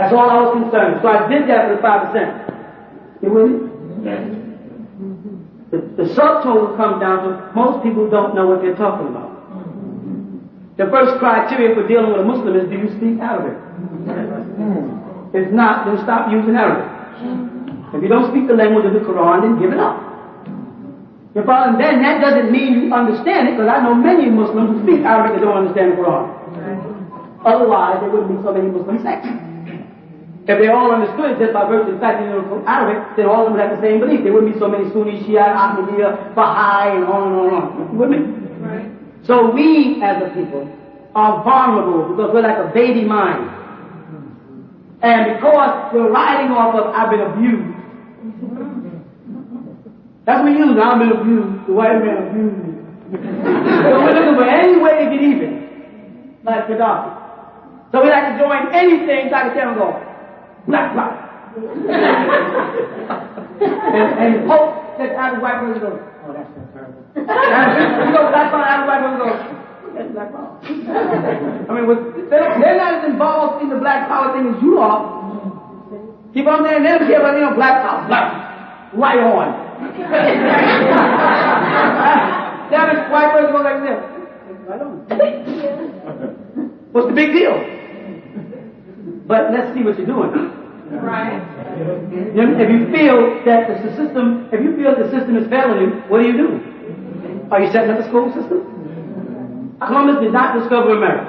That's all I was concerned with. So I did that for the 5%. You with me? The subtotal comes down to most people don't know what they're talking about. The first criteria for dealing with a Muslim is, do you speak Arabic? If not, then stop using Arabic. If you don't speak the language of the Quran, then give it up. You follow? And then that doesn't mean you understand it, because I know many Muslims who speak Arabic and don't understand the Quran. Otherwise, there wouldn't be so many Muslim sects. If they all understood it just by virtue of the fact that they know Arabic, then all of them would have the same belief. There wouldn't be so many Sunni, Shia, Ahmadiyya, Baha'i, and on and on and on. You with me? Right. So we, as a people, are vulnerable because we're like a baby mind. And because we're riding off of I've been abused. That's what we use. I've been abused. The white man abused me. So we're looking for any way to get even, like Gaddafi. So we like to join anything so I can tell them go, black. and hope that the white person goes, oh, that's so terrible. You know, black man, the white person goes, that's black power. I mean, they're not as involved in the black power thing as you are. Keep on saying, they don't care about, black power, right on. Now this white person goes like this. Right on. What's the big deal? But let's see what you're doing. Right. If you feel that the system is failing you, what do you do? Are you setting up a school system? Columbus did not discover America.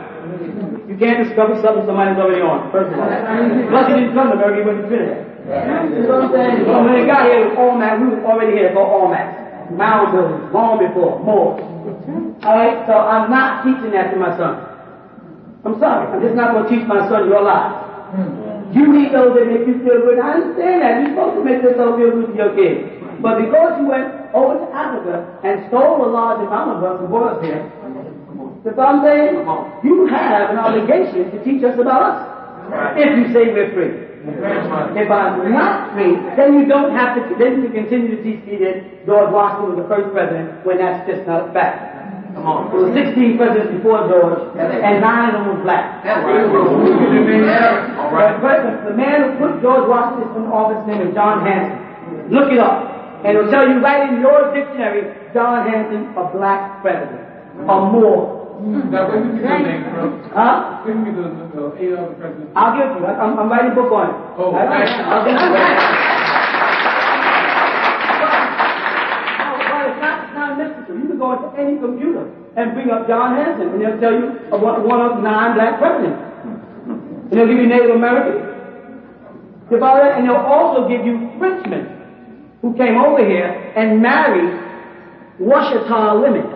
You can't discover something somebody's already on, first of all. Plus he didn't come to America, he went to Trinidad. You know what I'm saying? So when they got here, it was Olmec. We were already here for Olmec. Mound buildings, long before, Moors. Alright, so I'm not teaching that to my son. I'm sorry, I'm just not going to teach my son your lies. You need those that make you feel good. I understand that. You're supposed to make yourself feel good to your kids. But because you went over to Africa and stole a large amount of us and brought us here, you know what I'm saying? You have an obligation to teach us about us. If you say we're free. If I'm not free, then you don't have to, then you can continue to teach me that George Washington was the first president when that's just not a fact. Come on. There were 16 presidents before George, and 9 of them were black. That's right. The man who put George Washington in office, his name is John Hanson. Look it up. And it'll tell you right in your dictionary, John Hanson, a black president. A Moor. Now, when did you get the name, bro? Huh? Give me the 8 other presidents. I'll give you. I'm writing a book on it. Oh, I'll give you. You can go into any computer and bring up John Hanson, and they'll tell you one of 9 black presidents. And they'll give you Native American. And they'll also give you Frenchmen who came over here and married Washita women,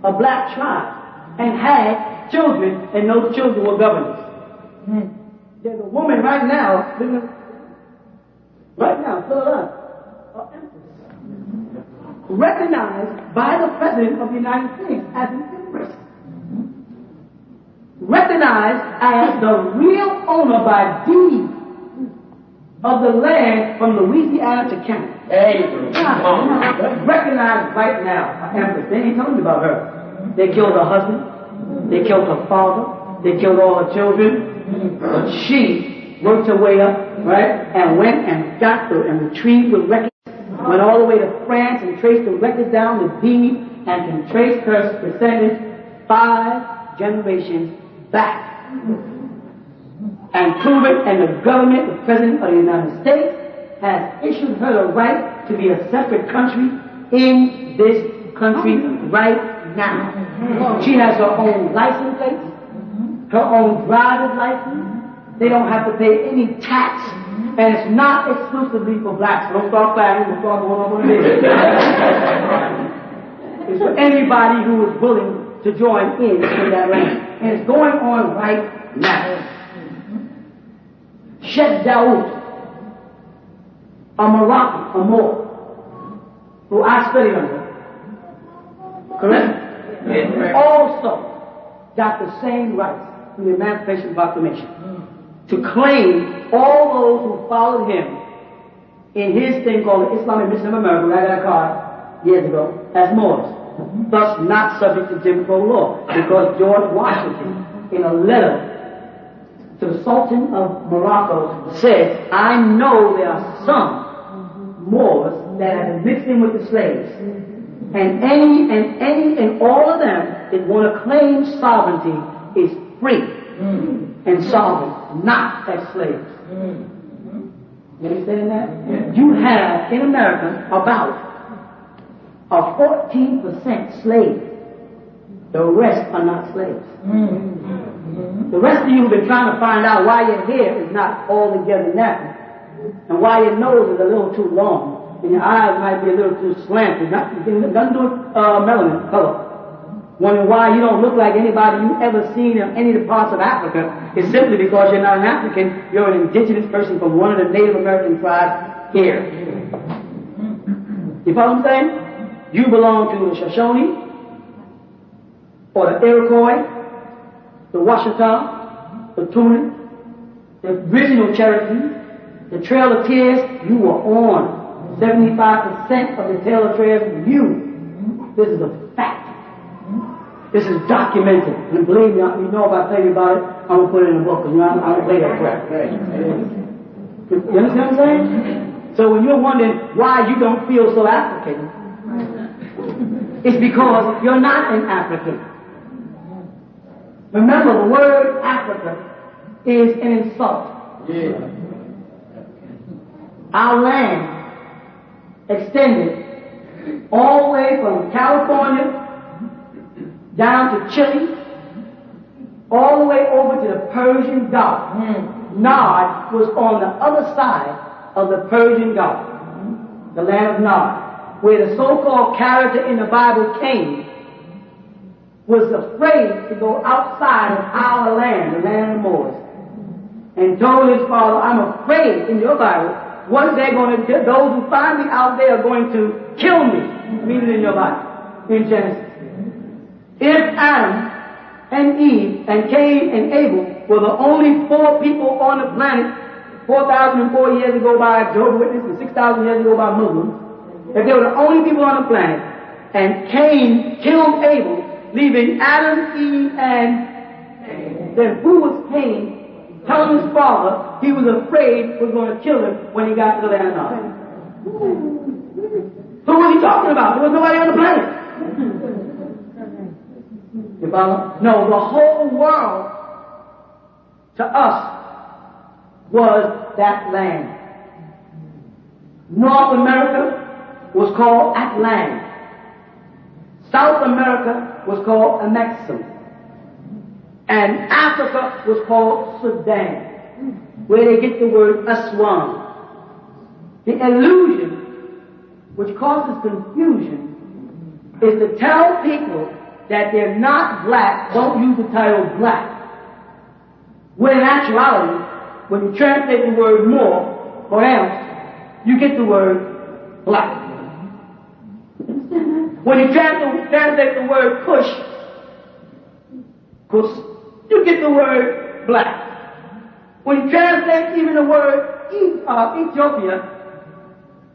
a black tribe, and had children, and those children were governors. There's a woman right now, still alive, recognized by the President of the United States as an empress. Recognized as the real owner by deed of the land from Louisiana to Canada. Recognized right now, an empress. They ain't telling you about her. They killed her husband, they killed her father, they killed all her children, but she worked her way up, right, and went and got and retrieved the records. Went all the way to France and traced the records down the deed and can trace her descendants 5 generations back. And prove it, and the government, the President of the United States, has issued her the right to be a separate country in this country right now. She has her own license plate, her own driver's license. They don't have to pay any tax. And it's not exclusively for blacks. Don't start clapping, we'll start going over there. It's for anybody who is willing to join in that land. And it's going on right now. Sheikh Daoud, a Moroccan, a Moor, who I studied under, correct? Yes. Also got the same rights in the Emancipation Proclamation to claim all those who followed him in his thing called the Islamic Mission of America, when I got a card years ago, as Moors, thus not subject to Jim Crow law, because George Washington, in a letter to the Sultan of Morocco, says, I know there are some Moors that have been mixed in with the slaves. And any and all of them that want to claim sovereignty is free and sovereign, not as slaves. You understand that? You have in America about a 14% slave. The rest are not slaves. The rest of you have been trying to find out why your hair is not altogether natural, and why your nose is a little too long, and your eyes might be a little too slanted. Nothing to do with melanin color. Wondering why you don't look like anybody you've ever seen in any of the parts of Africa is simply because you're not an African. You're an indigenous person from one of the Native American tribes here. You follow what I'm saying? You belong to the Shoshone, or the Iroquois, the Washita, the Tunin, the original Cherokee, the Trail of Tears. You were on 75% of the Trail of Tears. You. This is a fact. This is documented. And believe me, you know if I tell you about it, I'm going to put it in a book, because I don't play that crap. You understand what I'm saying? So when you're wondering why you don't feel so African, it's because you're not an African. Remember, the word Africa is an insult. Our land extended all the way from California down to Chile, all the way over to the Persian Gulf. Nod was on the other side of the Persian Gulf, the land of Nod, where the so-called character in the Bible, Cain, was afraid to go outside of our land, the land of the Moors, and told his father, I'm afraid in your Bible, what are they going to do? Those who find me out there are going to kill me. Meaning in your Bible, in Genesis. If Adam and Eve and Cain and Abel were the only 4 people on the planet 4,004 years ago by Jehovah's Witnesses and 6,000 years ago by Muslims, if they were the only people on the planet, and Cain killed Abel, leaving Adam, Eve, and then who was Cain telling his father he was afraid was going to kill him when he got to the land of Nod? Who was he talking about? There was nobody on the planet. You follow? No, the whole world to us was that land. North America was called Atlant. South America was called Amexem. And Africa was called Sudan, where they get the word Aswan. The illusion which causes confusion is to tell people that they're not black, don't use the title black. When in actuality, when you translate the word more, or else, you get the word black. When you translate the word push, you get the word black. When you translate even the word Ethiopia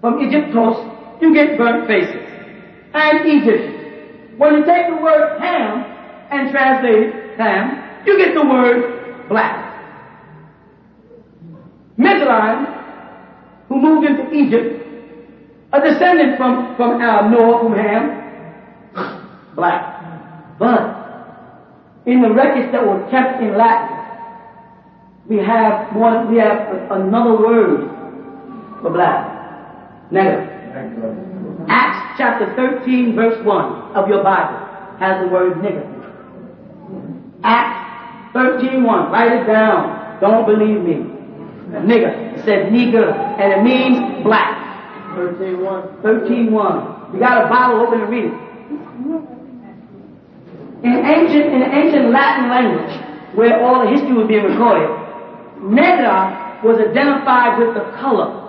from Egyptos, you get burnt faces and Egypt. When you take the word Ham and translate it Ham, you get the word black. Mizraim, who moved into Egypt, a descendant from Noah, from Ham, black. But in the records that were kept in Latin, we have another word for black. Negative. Acts chapter 13, verse 1 of your Bible has the word nigger. Acts 13:1. Write it down. Don't believe me. Nigger. It says nigger, and it means black. 13:1. 13:1. You got a Bible, open and read it. In ancient Latin language, where all the history was being recorded, negra was identified with the color.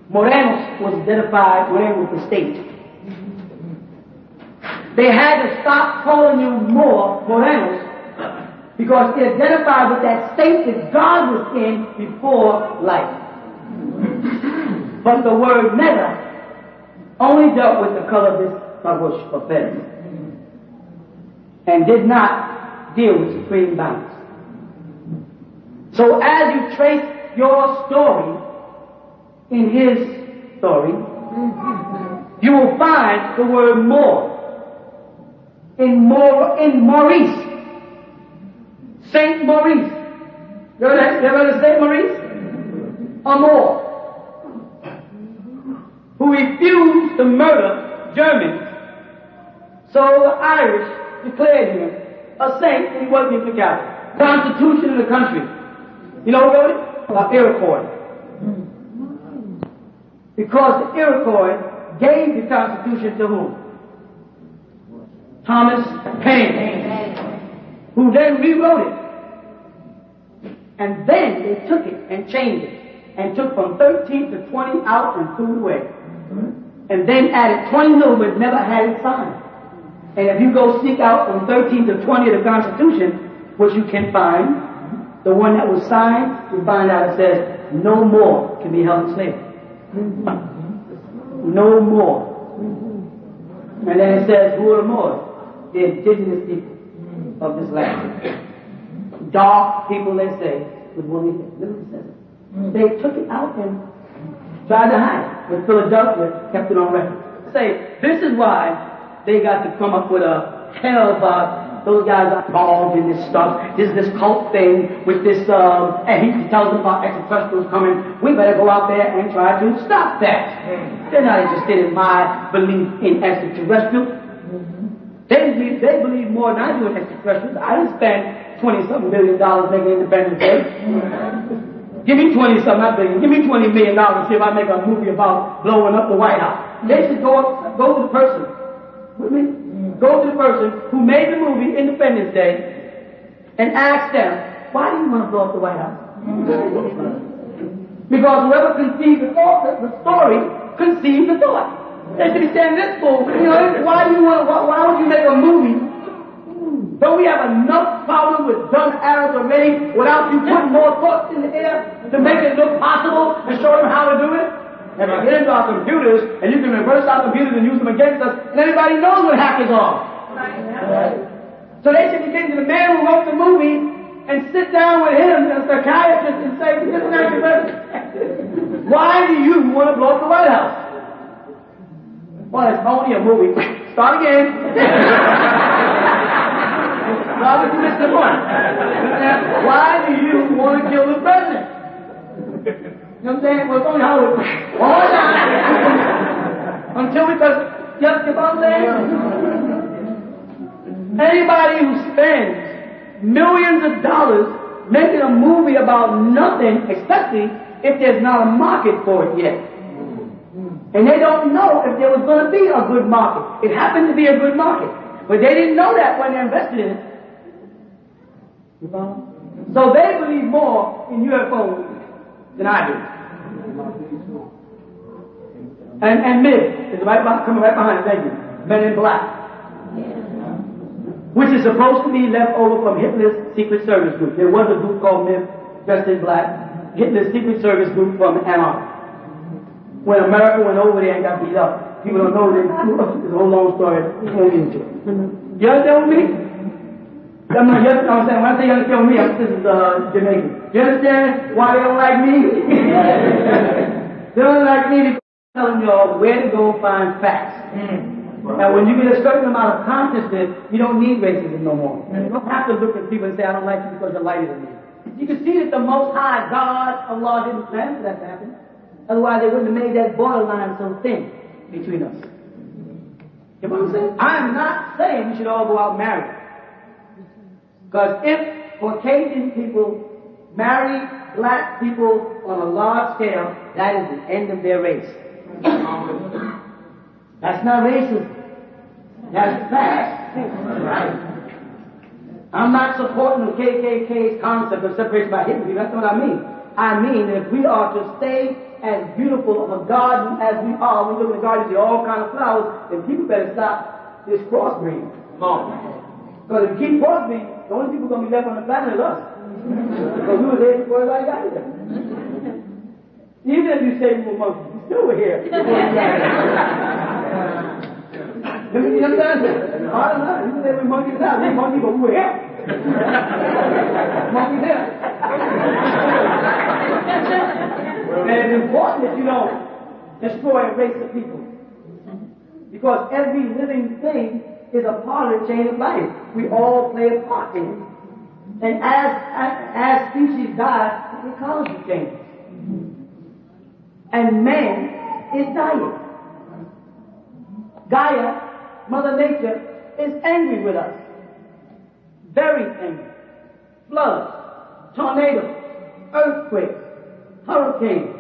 Morenos was identified with the state. They had to stop calling you Morenos because it identified with that state that God was in before life. But the word negra only dealt with the color of this babush or feathers, and did not deal with supreme balance. So as you trace your story in his story, you will find the word more in Maurice, Saint Maurice. You ever heard of Saint Maurice? Amour, who refused to murder Germans. So the Irish declared him a saint, and he wasn't even Catholic. Constitution of the country. You know who wrote it? Iroquois. Because the Iroquois gave the Constitution to whom? Thomas Paine, who then rewrote it. And then they took it and changed it, and took from 13 to 20 out and threw it away. And then added 20 new, but never had it signed. And if you go seek out from 13 to 20 of the Constitution, which you can find, the one that was signed, you find out it says, no more can be held in slavery. No more. And then it says, who are the Moors? The indigenous people of this land. Dark people, they say, with woolly hair. Literally says it. They took it out and tried to hide it. But Philadelphia kept it on record. Say, this is why they got to come up with a hell about those guys are involved in this stuff. This is this cult thing with this, and he tells them about extraterrestrials coming. We better go out there and try to stop that. They're not interested in my belief in extraterrestrials. They believe more than I do in extraterrestrials. I didn't spend $20-something billion making Independence Day. Give me 20-something, not billion. Give me $20 million and see if I make a movie about blowing up the White House. They should go to the person. With me? Go to the person who made the movie Independence Day and ask them, why do you want to blow up the White House? Because whoever conceived the story conceived the thought. They should be saying this fool, why would you make a movie? Don't we have enough problem with dumb arrows already without you putting more thoughts in the air to make it look possible and show them how to do it? And we get into our computers, and you can reverse our computers and use them against us, and everybody knows what hackers are. Right. So they should be getting to the man who wrote the movie and sit down with him as a psychiatrist and say, why do you want to blow up the White House? Well, it's only a movie. Start again. Robert, you missed the point. Why do you want to kill the president? You know what I'm saying? Well, it's only Hollywood. All down. Until we just what I'm saying? Anybody who spends millions of dollars making a movie about nothing, especially if there's not a market for it yet. And they don't know if there was going to be a good market. It happened to be a good market. But they didn't know that when they invested in it. You follow? So they believe more in UFOs than I do. And MIB is coming right behind it, thank you. Men in Black. Which is supposed to be left over from Hitler's Secret Service group. There was a group called MIB, dressed in black, Hitler's Secret Service group from Antarctica. When America went over there and got beat up, people don't know this. It's a whole long story. You understand with me? You understand? When I say you understand with me, this is Jamaican. You understand why they don't like me? They don't like me because I'm telling y'all where to go find facts. Now, when you get a certain amount of consciousness, you don't need racism no more. You don't have to look at people and say, I don't like you because you're lighter than me. You can see that the Most High God, Allah, didn't plan for that to happen. Otherwise, they wouldn't have made that borderline so thin between us. You know what I'm saying? I'm not saying we should all go out married. Because if Caucasian people marry black people on a large scale, that is the end of their race. That's not racism. That's fact. Right. I'm not supporting the KKK's concept of separation by Hitler. That's what I mean. I mean, if we are to stay as beautiful of a garden as we are, we look at the garden and see all kinds of flowers, then people better stop this crossbreeding. Because if we keep crossbreeding, the only people going to be left on the planet is us. Because we were there before everybody got here. Even if you say we were monkeys, we still were here. You understand? Hard enough. You say we monkeys now. We monkeys, but we were here. Monkeys here. important that you don't destroy and erase the people. Because every living thing is a part of the chain of life. We all play a part in it. And as species die, the ecology changes. And man is dying. Gaia, Mother Nature, is angry with us. Very angry. Floods, tornadoes, earthquakes, hurricanes.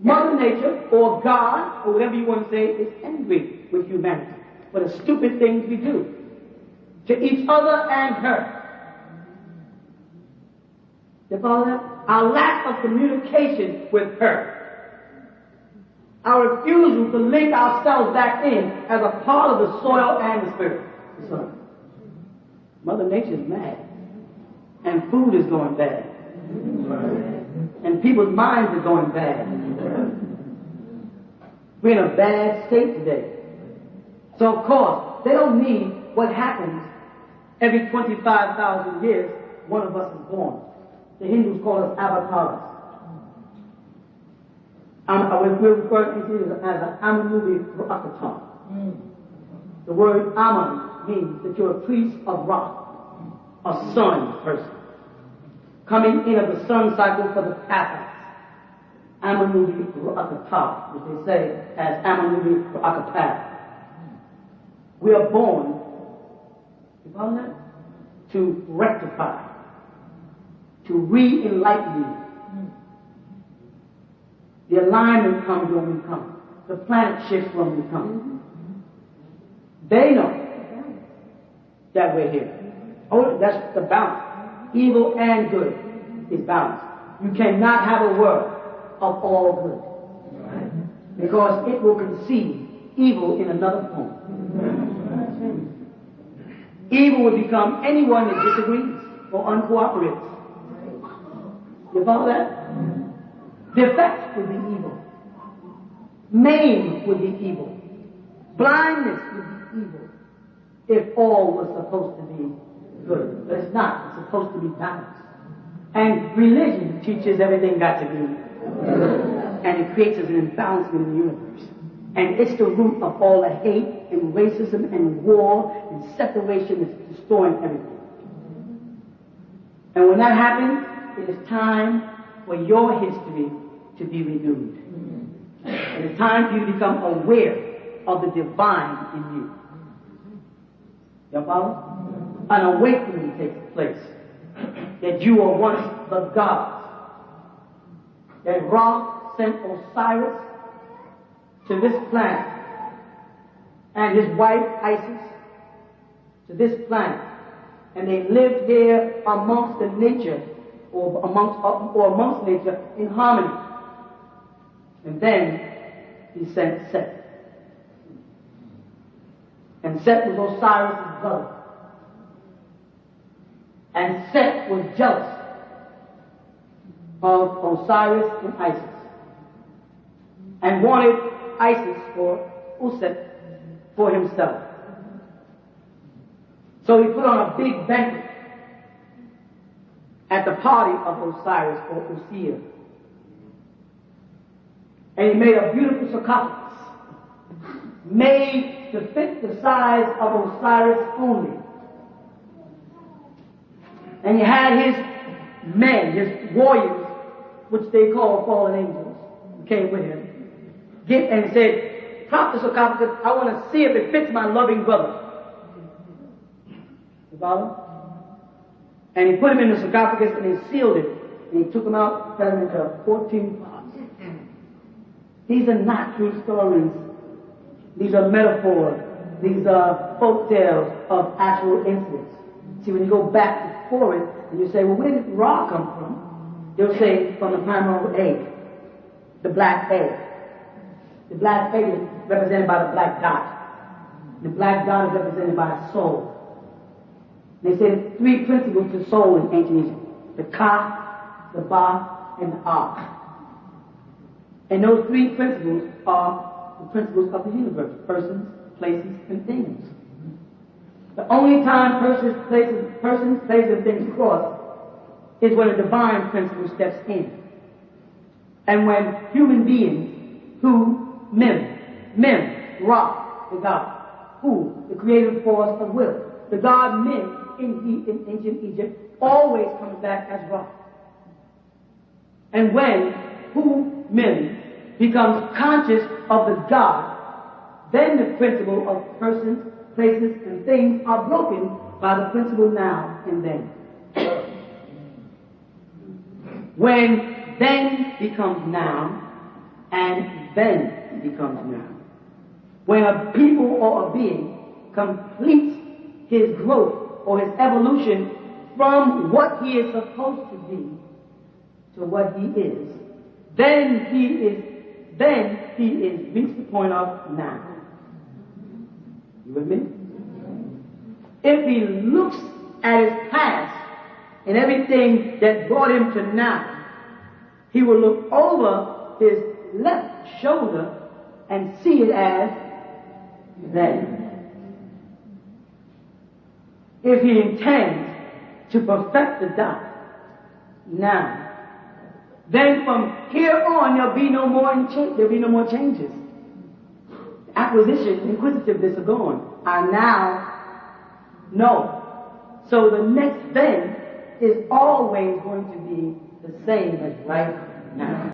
Mother Nature, or God, or whatever you want to say, is angry with humanity for the stupid things we do to each other and her. You follow that? Our lack of communication with her. Our refusal to link ourselves back in as a part of the soil and the spirit. So, Mother Nature is mad. And food is going bad. And people's minds are going bad. We're in a bad state today. So, of course, they don't need what happens every 25,000 years, one of us is born. The Hindus call us avatars. We're referred to as an Amanubi Rakatar. The word Aman means that you're a priest of Ra, a sun person, coming in of the sun cycle for the Catholics. Amanubi Rakatar, which they say as Amanubi Rakatar. We are born, you follow that? To rectify, to re-enlighten you. The alignment comes when we come. The planet shifts when we come. They know that we're here. Oh, that's the balance. Evil and good is balanced. You cannot have a world of all good, because it will conceive evil in another form. Evil will become anyone that disagrees or uncooperates. You follow that? Defect would be evil. Maim would be evil. Blindness would be evil. If all was supposed to be good. But it's not. It's supposed to be balanced. And religion teaches everything got to be good. And it creates an imbalancement in the universe. And it's the root of all the hate and racism and war and separation that's destroying everything. And when that happens, it is time for your history to be renewed. It is time for you to become aware of the divine in you. You follow? An awakening takes place. That you were once the gods. That Ra sent Osiris to this planet and his wife Isis to this planet, and they lived here amongst the nature or amongst nature in harmony. And then he sent Set. And Set was Osiris' brother. And Set was jealous of Osiris and Isis, and wanted Isis or Uset for himself. So he put on a big banquet at the party of Osiris or Usia. And he made a beautiful sarcophagus, made to fit the size of Osiris only. And he had his men, his warriors, which they call fallen angels, who came with him, get and said, "Prop the sarcophagus, I want to see if it fits my loving brother." You follow? And he put him in the sarcophagus and he sealed it. And he took him out, cut him into 14 parts. These are not true stories. These are metaphors. These are folk tales of actual incidents. See, when you go back before it, and you say, well, where did Ra come from? They'll say, from the primordial egg, the black egg. The black egg is represented by the black dot. The black dot is represented by a soul. They say three principles to soul in ancient Egypt: the Ka, the Ba, and the Ah. And those three principles are the principles of the universe: persons, places, and things. The only time persons, places, and things cross is when a divine principle steps in. And when human beings who Ra, the God, who, the creative force of will, the God Mem in ancient Egypt always comes back as Ra. And when who Mem becomes conscious of the God, then the principle of persons, places, and things are broken by the principle now and then. When then becomes now, and then becomes now. When a people or a being completes his growth or his evolution from what he is supposed to be to what he is, then he is reached the point of now. You with me? If he looks at his past and everything that brought him to now, he will look over his left shoulder and see it as then. If he intends to perfect the dot now, then from here on there'll be no more changes. Acquisition, inquisitiveness are gone. I now know. So the next then is always going to be the same as right now.